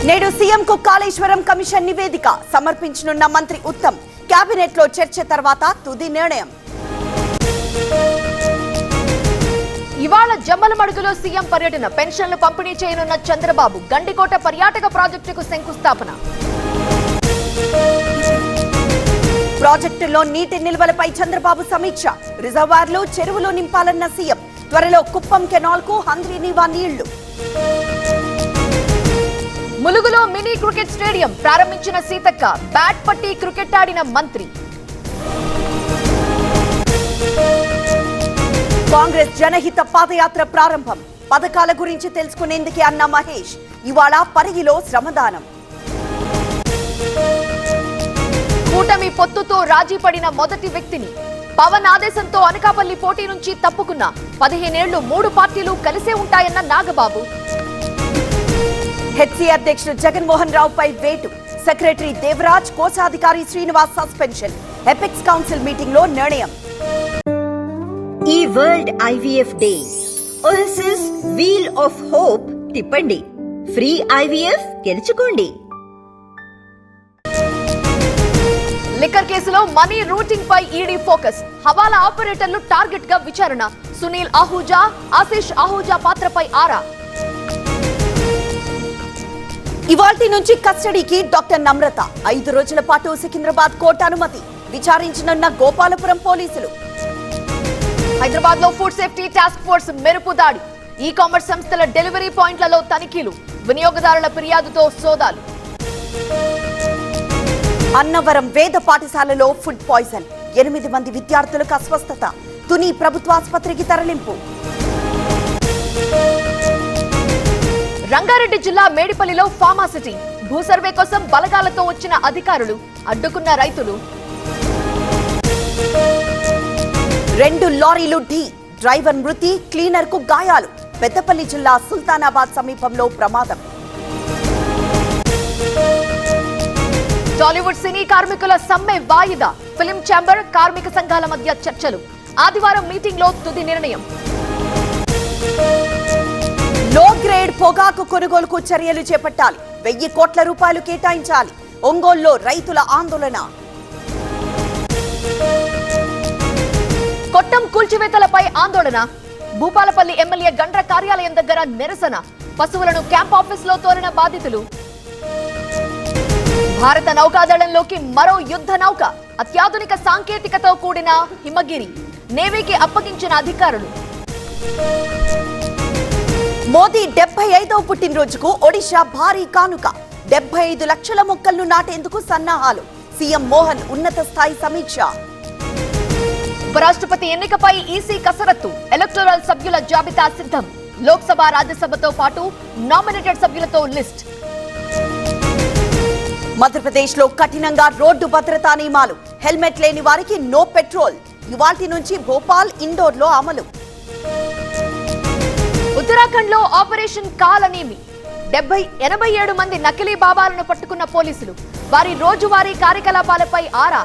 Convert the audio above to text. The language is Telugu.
నేడు సీఎంకు కాళేశ్వరం కమిషన్ నివేదిక సమర్పించనున్న మంత్రి ఉత్తమ్. కేబినెట్ లో చర్చ తర్వాత తుది నిర్ణయం. ఇవాళ జమ్మలమడుగులో సీఎం పర్యటన. పెన్షన్లు పంపిణీ చేయనున్న చంద్రబాబు. గండికోట పర్యాటక ప్రాజెక్టుకు శంకుస్థాపన. ప్రాజెక్టులో నీటి నిల్వలపై చంద్రబాబు సమీక్ష. రిజర్వార్లు, చెరువులు నింపాలన్న సీఎం. త్వరలో కుప్పం కెనాల్ కు హంద్రీనీవా నీళ్లు. ములుగులో మినీ క్రికెట్ స్టేడియం ప్రారంభించిన సీతక్క. బ్యాట్ పట్టి క్రికెట్ ఆడిన మంత్రి. కాంగ్రెస్ జనహిత పాదయాత్ర ప్రారంభం. పథకాల గురించి తెలుసుకునేందుకే అన్న మహేష్. ఇవాళ పరిగిలో శ్రమదానం. కూటమి పొత్తుతో రాజీ పడిన మొదటి వ్యక్తిని. పవన్ ఆదేశంతో అనకాపల్లి పోటీ నుంచి తప్పుకున్న 15 ఏళ్లు 3 పార్టీలు కలిసే ఉంటాయన్న నాగబాబు. హెచ్సీ అధ్యక్షుడు జగన్మోహన్ రావుపై వేటు. సెక్రటరీ దేవరాజ్, కోశాధికారి Srinivas suspension. Apex council meeting లో నిర్ణయం. ఈ world IVF day. OSS wheel of hope తిప్పండి. ఫ్రీ ఐవీఎఫ్ గెలుచుకోండి. లిక్కర్ కేసులో మనీ రూటింగ్ పై ఈడీ ఫోకస్. హవాలా ఆపరేటర్లు టార్గెట్ గా విచారణ. సునీల్ ఆహూజా, ఆశిష్ ఆహూజా పాత్రపై ఆరా. ఇవాల్టి నుంచి కస్టడీకి డాక్టర్ నమ్రత. 5 రోజుల పాటు సికింద్రాబాద్ కోర్టు అనుమతి. విచారించనున్న గోపాలపురం పోలీసులు. హైదరాబాద్ లో ఫుడ్ సేఫ్టీ టాస్క్ ఫోర్స్ మెరుపు దాడి. ఈ కామర్స్ సంస్థల డెలివరీ పాయింట్లలో తనిఖీలు. వినియోగదారుల ఫిర్యాదుతో సోదాలు. అన్నవరం వేద పాఠశాలలో ఫుడ్ పాయిజన్. 8 మంది విద్యార్థులకు అస్వస్థత. తుని ప్రభుత్వాసుపత్రికి తరలింపు. రంగారెడ్డి జిల్లా మేడిపల్లిలో ఫార్మాసిటీ. భూ సర్వే కోసం బలగాలతో వచ్చిన అధికారులు. అడ్డుకున్న రైతులు. 2 లారీలు ఢీ. డ్రైవర్ మృతి, క్లీనర్ కు గాయాలు. పెద్దపల్లి జిల్లా సుల్తానాబాద్ సమీపంలో ప్రమాదం. టాలీవుడ్ సినీ కార్మికుల సమ్మె వాయిదా. ఫిలిం ఛాంబర్, కార్మిక సంఘాల మధ్య చర్చలు. ఆదివారం మీటింగ్ లో తుది నిర్ణయం. లో గ్రేడ్ పొగాకు కొనుగోలుకు చర్యలు చేపట్టాలి. 1000 కోట్ల రూపాయలు కేటాయించాలి. ఒంగోలులో రైతుల ఆందోళన. కొట్టం కూల్చివేతలపై ఆందోళన. భూపాలపల్లి ఎమ్మెల్యే గండ్ర కార్యాలయం దగ్గర నిరసన. పశువులను క్యాంప్ ఆఫీస్ లో తోలిన బాధితులు. భారత నౌకాదళంలోకి మరో యుద్ధ నౌక. అత్యాధునిక సాంకేతికతో కూడిన హిమగిరి. నేవీకి అప్పగించిన అధికారులు. మోదీ 75వ పుట్టినరోజుకు ఒడిశా భారీ కానుక. 75 లక్షల మొక్కలను నాటేందుకు సన్నాహాలు. సీఎం మోహన్ ఉన్నత స్థాయి సమీక్ష. ఉపరాష్ట్రపతి ఎన్నికపై ఈసీ కసరత్తు. ఎలక్టోరల్ సభ్యుల జాబితా సిద్ధం. లోక్సభ, రాజ్యసభతో పాటు నామినేటెడ్ సభ్యులతో లిస్ట్. మధ్యప్రదేశ్ లో కఠినంగా రోడ్డు భద్రతా నియమాలు. హెల్మెట్ లేని వారికి నో పెట్రోల్. ఇవాల్టి నుంచి భోపాల్, ఇండోర్ లో అమలు. ఉత్తరాఖండ్ లో ఆపరేషన్ కాలనేమి. 87 మంది నకిలీ బాబాలను పట్టుకున్న పోలీసులు. వారి రోజువారీ కార్యకలాపాలపై ఆరా.